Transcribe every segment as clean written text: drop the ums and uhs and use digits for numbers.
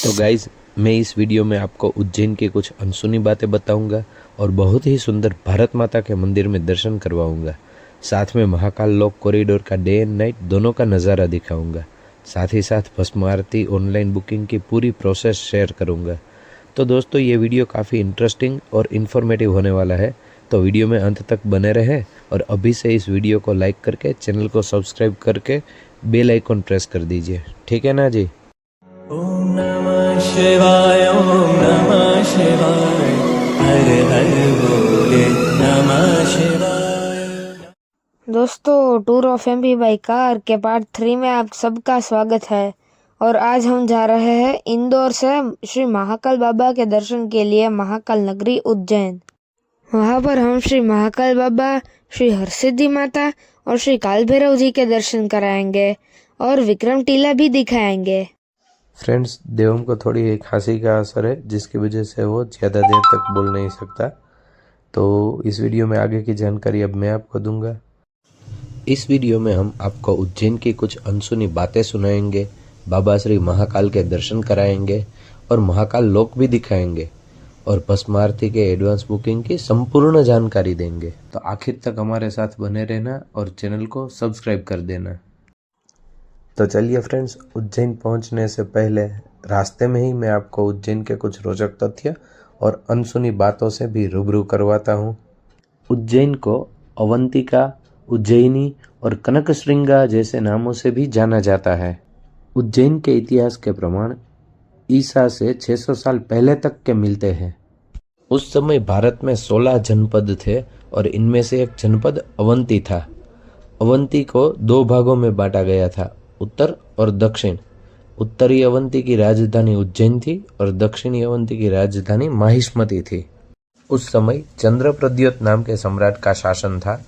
तो गाइज़, मैं इस वीडियो में आपको उज्जैन की कुछ अनसुनी बातें बताऊंगा और बहुत ही सुंदर भारत माता के मंदिर में दर्शन करवाऊंगा। साथ में महाकाल लोक कॉरिडोर का डे एंड नाइट दोनों का नज़ारा दिखाऊंगा। साथ ही साथ भस्म आरती ऑनलाइन बुकिंग की पूरी प्रोसेस शेयर करूंगा। तो दोस्तों, ये वीडियो काफ़ी इंटरेस्टिंग और इन्फॉर्मेटिव होने वाला है, तो वीडियो में अंत तक बने रहें और अभी से इस वीडियो को लाइक करके चैनल को सब्सक्राइब करके बेल आइकॉन प्रेस कर दीजिए। ठीक है ना जी। ओम नमः शिवाय, ओम नमः शिवाय, हर हर बोले नमः शिवाय। दोस्तों, tour of MP by car के पार्ट 3 में आप सबका स्वागत है। और आज हम जा रहे हैं इंदौर से श्री महाकाल बाबा के दर्शन के लिए महाकाल नगरी उज्जैन। वहां पर हम श्री महाकाल बाबा, श्री हरसिद्धि माता और श्री काल भैरव जी के दर्शन कराएंगे और विक्रम टीला भी दिखाएंगे। फ्रेंड्स, देवम को थोड़ी खांसी का असर है, जिसकी वजह से वो ज़्यादा देर तक बोल नहीं सकता। तो इस वीडियो में आगे की जानकारी अब मैं आपको दूंगा। इस वीडियो में हम आपको उज्जैन की कुछ अनसुनी बातें सुनाएंगे, बाबा श्री महाकाल के दर्शन कराएंगे और महाकाल लोक भी दिखाएंगे और भस्म आरती के एडवांस बुकिंग की संपूर्ण जानकारी देंगे। तो आखिर तक हमारे साथ बने रहना और चैनल को सब्सक्राइब कर देना। तो चलिए फ्रेंड्स, उज्जैन पहुंचने से पहले रास्ते में ही मैं आपको उज्जैन के कुछ रोचक तथ्य और अनसुनी बातों से भी रूबरू करवाता हूं। उज्जैन को अवंतिका, उज्जैनी और कनकश्रृंगा जैसे नामों से भी जाना जाता है। उज्जैन के इतिहास के प्रमाण ईसा से 600 साल पहले तक के मिलते हैं। उस समय भारत में 16 जनपद थे और इनमें से एक जनपद अवंती था। अवंती को 2 भागों में बांटा गया था, उत्तर और दक्षिण। उत्तरी अवंती की राजधानी उज्जैन थी और दक्षिणी अवंती की राजधानी माहिष्मती थी। उस समय चंद्रप्रद्योत नाम के सम्राट का शासन था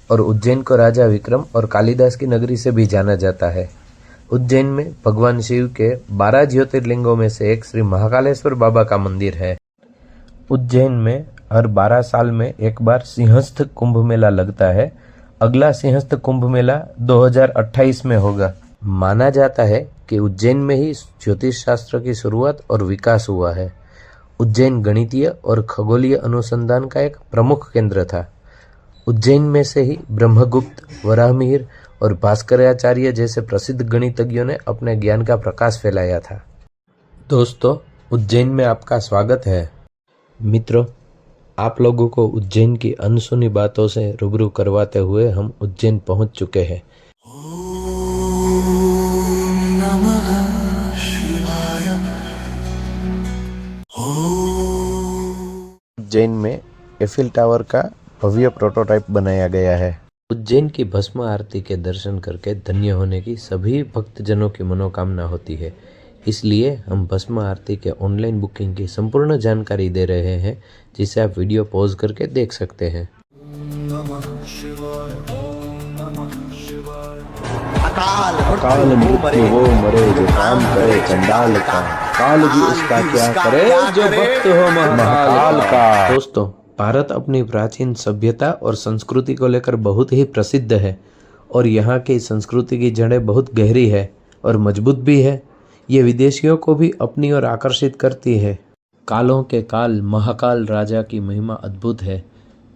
और उज्जैन को राजा विक्रम और कालिदास की नगरी से भी जाना जाता है। उज्जैन में भगवान शिव के 12 ज्योतिर्लिंगों में से एक श्री महाकालेश्वर बाबा का मंदिर है। उज्जैन में हर 12 साल में एक बार सिंहस्थ कुंभ मेला लगता है। अगला सिंहस्थ कुंभ मेला 2028 में होगा। माना जाता है कि उज्जैन में ही ज्योतिष शास्त्र की शुरुआत और विकास हुआ है। उज्जैन गणितीय और खगोलीय अनुसंधान का एक प्रमुख केंद्र था। उज्जैन में से ही ब्रह्मगुप्त, वराहमिहिर और भास्कराचार्य जैसे प्रसिद्ध गणितज्ञों ने अपने ज्ञान का प्रकाश फैलाया था। दोस्तों, उज्जैन में आपका स्वागत है। मित्रों, आप लोगों को उज्जैन की अनसुनी बातों से रूबरू करवाते हुए हम उज्जैन पहुंच चुके हैं। उज्जैन में एफिल टावर का भव्य प्रोटोटाइप बनाया गया है। उज्जैन की भस्म आरती के दर्शन करके धन्य होने की सभी भक्तजनों की मनोकामना होती है। इसलिए हम भस्म आरती के ऑनलाइन बुकिंग की संपूर्ण जानकारी दे रहे हैं, जिसे आप वीडियो पॉज करके देख सकते हैं। अकाल मृत्यु वो मरे जो काम करे चंडाल का, काल भी उसका क्या करे जो भक्त हो महाकाल का। दोस्तों, भारत अपनी प्राचीन सभ्यता और संस्कृति को लेकर बहुत ही प्रसिद्ध है और यहाँ की संस्कृति की जड़ें बहुत गहरी है और मजबूत भी है। ये विदेशियों को भी अपनी ओर आकर्षित करती है। कालों के काल महाकाल राजा की महिमा अद्भुत है।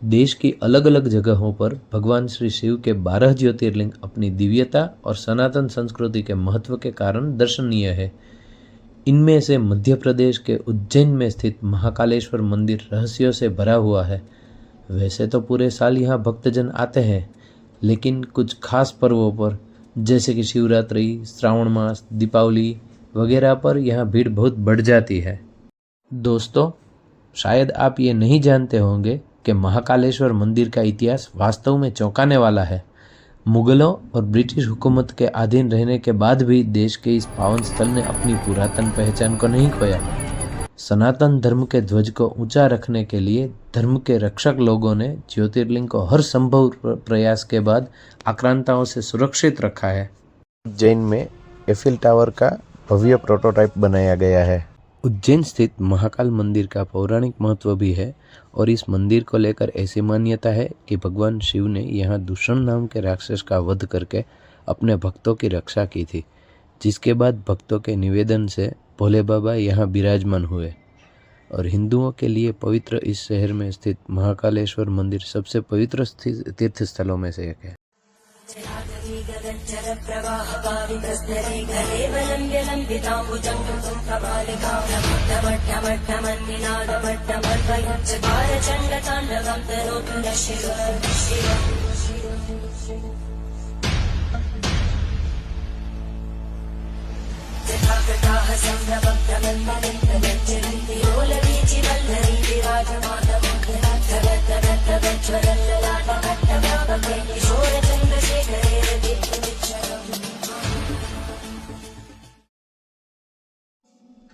देश की अलग अलग जगहों पर भगवान श्री शिव के 12 ज्योतिर्लिंग अपनी दिव्यता और सनातन संस्कृति के महत्व के कारण दर्शनीय है। इनमें से मध्य प्रदेश के उज्जैन में स्थित महाकालेश्वर मंदिर रहस्यों से भरा हुआ है। वैसे तो पूरे साल यहाँ भक्तजन आते हैं, लेकिन कुछ खास पर्वों पर जैसे कि शिवरात्रि, श्रावण मास, दीपावली वगैरह पर यहाँ भीड़ बहुत बढ़ जाती है। दोस्तों, शायद आप ये नहीं जानते होंगे कि महाकालेश्वर मंदिर का इतिहास वास्तव में चौंकाने वाला है। मुगलों और ब्रिटिश हुकूमत के अधीन रहने के बाद भी देश के इस पावन स्थल ने अपनी पुरातन पहचान को नहीं खोया। सनातन धर्म के ध्वज को ऊंचा रखने के लिए धर्म के रक्षक लोगों ने ज्योतिर्लिंग को हर संभव प्रयास के बाद आक्रांताओं से सुरक्षित रखा है। उज्जैन में एफिल टावर का भव्य प्रोटोटाइप बनाया गया है। उज्जैन स्थित महाकाल मंदिर का पौराणिक महत्व भी है और इस मंदिर को लेकर ऐसी मान्यता है कि भगवान शिव ने यहाँ दूषण नाम के राक्षस का वध करके अपने भक्तों की रक्षा की थी। जिसके बाद भक्तों के निवेदन से भोले बाबा यहाँ विराजमान हुए और हिंदुओं के लिए पवित्र इस शहर में स्थित महाकालेश्वर मंदिर सबसे पवित्र तीर्थ स्थलों में से एक है।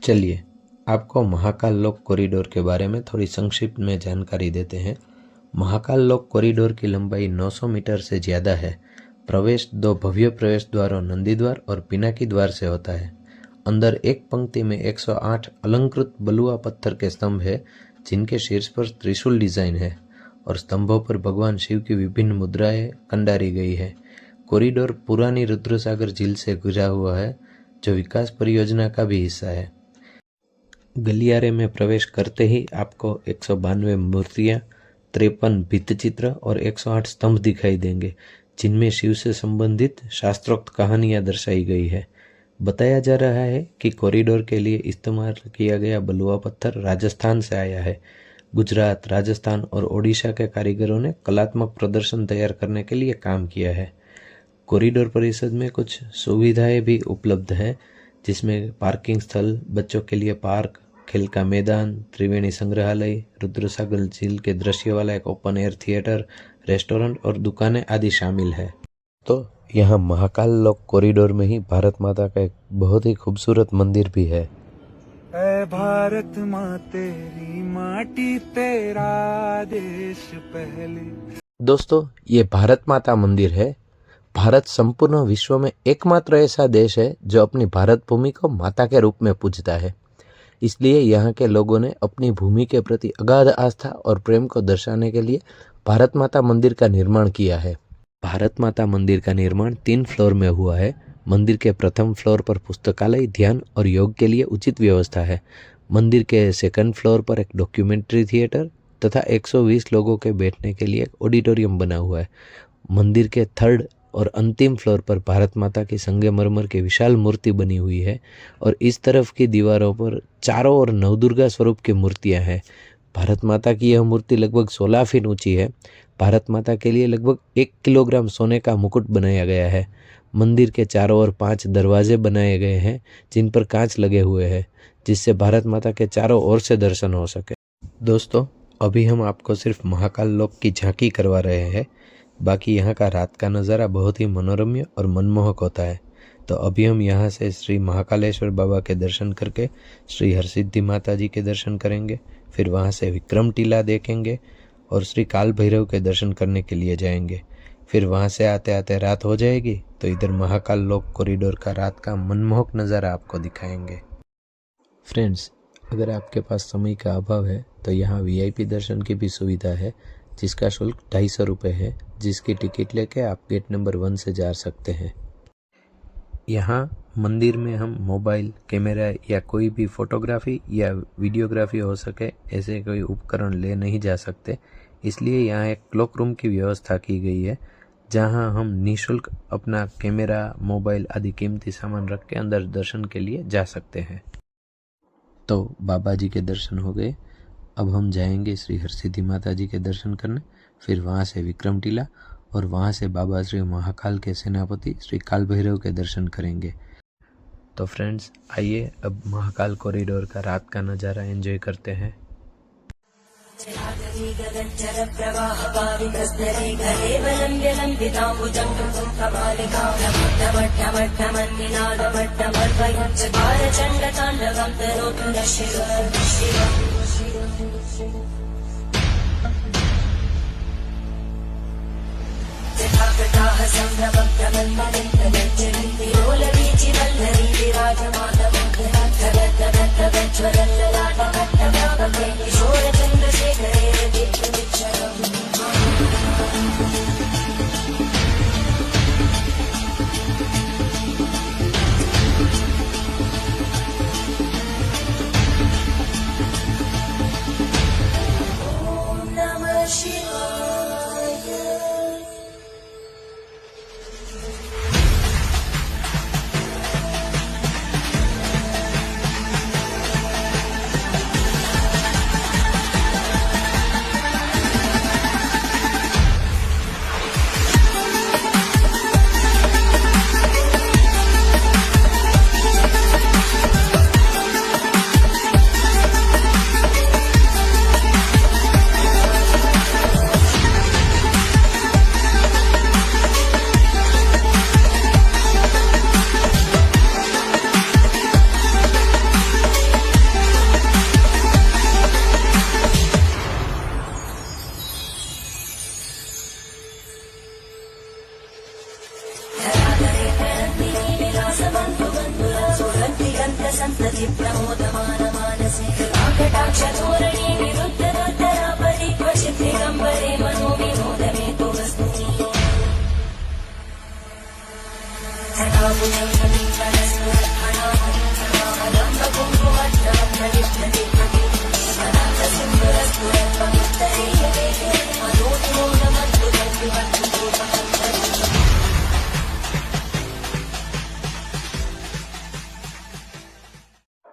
चलिए आपको महाकाल लोक कॉरिडोर के बारे में थोड़ी संक्षिप्त में जानकारी देते हैं। महाकाल लोक कॉरिडोर की लंबाई 900 मीटर से ज़्यादा है। प्रवेश 2 भव्य प्रवेश द्वारों नंदी द्वार और पिनाकी द्वार से होता है। अंदर एक पंक्ति में 108 अलंकृत बलुआ पत्थर के स्तंभ है जिनके शीर्ष पर त्रिशूल डिजाइन है और स्तंभों पर भगवान शिव की विभिन्न मुद्राएं कंडारी गई है। कॉरिडोर पुरानी रुद्रसागर झील से घिरा हुआ है जो विकास परियोजना का भी हिस्सा है। गलियारे में प्रवेश करते ही आपको 192 मूर्तियां, 53 भित्तिचित्र और 108 स्तंभ दिखाई देंगे जिनमें शिव से संबंधित शास्त्रोक्त कहानियां दर्शाई गई है। बताया जा रहा है कि कॉरिडोर के लिए इस्तेमाल किया गया बलुआ पत्थर राजस्थान से आया है। गुजरात, राजस्थान और ओडिशा के कारीगरों ने कलात्मक प्रदर्शन तैयार करने के लिए काम किया है। कॉरिडोर परिसर में कुछ सुविधाएं भी उपलब्ध हैं जिसमें पार्किंग स्थल, बच्चों के लिए पार्क, खेल का मैदान, त्रिवेणी संग्रहालय, रुद्रसागर झील के दृश्य वाला एक ओपन एयर थिएटर, रेस्टोरेंट और दुकानें आदि शामिल है। तो यहाँ महाकाल लोक कॉरिडोर में ही भारत माता का एक बहुत ही खूबसूरत मंदिर भी है। ऐ भारत माँ तेरी माटी तेरा देश पहले। दोस्तों ये भारत माता मंदिर है। भारत संपूर्ण विश्व में एकमात्र ऐसा देश है जो अपनी भारत भूमि को माता के रूप में पूजता है। इसलिए यहाँ के लोगों ने अपनी भूमि के प्रति अगाध आस्था और प्रेम को दर्शाने के लिए भारत माता मंदिर का निर्माण किया है। भारत माता मंदिर का निर्माण 3 फ्लोर में हुआ है। मंदिर के प्रथम फ्लोर पर पुस्तकालय, ध्यान और योग के लिए उचित व्यवस्था है। मंदिर के सेकंड फ्लोर पर एक डॉक्यूमेंट्री थिएटर तथा 120 लोगों के बैठने के लिए एक ऑडिटोरियम बना हुआ है। मंदिर के थर्ड और अंतिम फ्लोर पर भारत माता की संगमरमर की विशाल मूर्ति बनी हुई है और इस तरफ की दीवारों पर चारों ओर नवदुर्गा स्वरूप की मूर्तियां हैं। भारत माता की यह मूर्ति लगभग 16 फीट ऊंची है। भारत माता के लिए लगभग 1 किलोग्राम सोने का मुकुट बनाया गया है। मंदिर के चारों ओर 5 दरवाजे बनाए गए हैं जिन पर कांच लगे हुए हैं जिससे भारत माता के चारों ओर से दर्शन हो सके। दोस्तों अभी हम आपको सिर्फ महाकाल लोक की झांकी करवा रहे हैं, बाकी यहाँ का रात का नज़ारा बहुत ही मनोरम्य और मनमोहक होता है। तो अभी हम यहाँ से श्री महाकालेश्वर बाबा के दर्शन करके श्री हरसिद्धि माता जी के दर्शन करेंगे, फिर वहाँ से विक्रम टीला देखेंगे और श्री काल भैरव के दर्शन करने के लिए जाएंगे। फिर वहाँ से आते आते रात हो जाएगी तो इधर महाकाल लोक कॉरिडोर का रात का मनमोहक नज़ारा आपको दिखाएंगे। फ्रेंड्स अगर आपके पास समय का अभाव है तो यहाँ VIP दर्शन की भी सुविधा है जिसका शुल्क 250 रुपये है, जिसकी टिकट लेके आप गेट नंबर 1 से जा सकते हैं। यहाँ मंदिर में हम मोबाइल, कैमरा या कोई भी फोटोग्राफी या वीडियोग्राफी हो सके ऐसे कोई उपकरण ले नहीं जा सकते, इसलिए यहाँ एक क्लॉक रूम की व्यवस्था की गई है जहाँ हम निःशुल्क अपना कैमरा, मोबाइल आदि कीमती सामान रख के अंदर दर्शन के लिए जा सकते हैं। तो बाबा जी के दर्शन हो गए, अब हम जाएंगे श्री हरसिद्धि माता जी के दर्शन करने, फिर वहाँ से विक्रम टीला और वहाँ से बाबा श्री महाकाल के सेनापति श्री काल भैरव के दर्शन करेंगे। तो फ्रेंड्स आइए अब महाकाल कॉरिडोर का रात का नज़ारा एंजॉय करते हैं।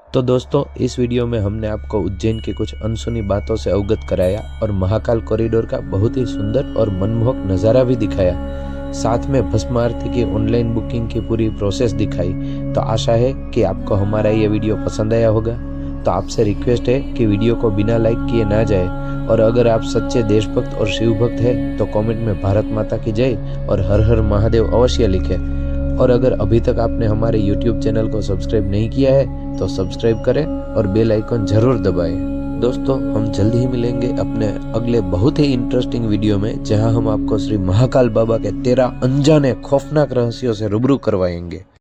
तो दोस्तों, इस वीडियो में हमने आपको उज्जैन की कुछ अनसुनी बातों से अवगत कराया और महाकाल कॉरिडोर का बहुत ही सुंदर और मनमोहक नज़ारा भी दिखाया। साथ में भस्म आरती की ऑनलाइन बुकिंग की पूरी प्रोसेस दिखाई। तो आशा है कि आपको हमारा ये वीडियो पसंद आया होगा। तो आपसे रिक्वेस्ट है कि वीडियो को बिना लाइक किए ना जाए, और अगर आप सच्चे देशभक्त और शिव भक्त हैं तो कमेंट में भारत माता की जय और हर हर महादेव अवश्य लिखें। और अगर अभी तक आपने हमारे YouTube चैनल को सब्सक्राइब नहीं किया है तो सब्सक्राइब करें और बेल आइकन जरूर दबाएं। दोस्तों, हम जल्द ही मिलेंगे अपने अगले बहुत ही इंटरेस्टिंग वीडियो में, जहां हम आपको श्री महाकाल बाबा के 13 अनजाने खौफनाक रहस्यों से रूबरू करवाएंगे।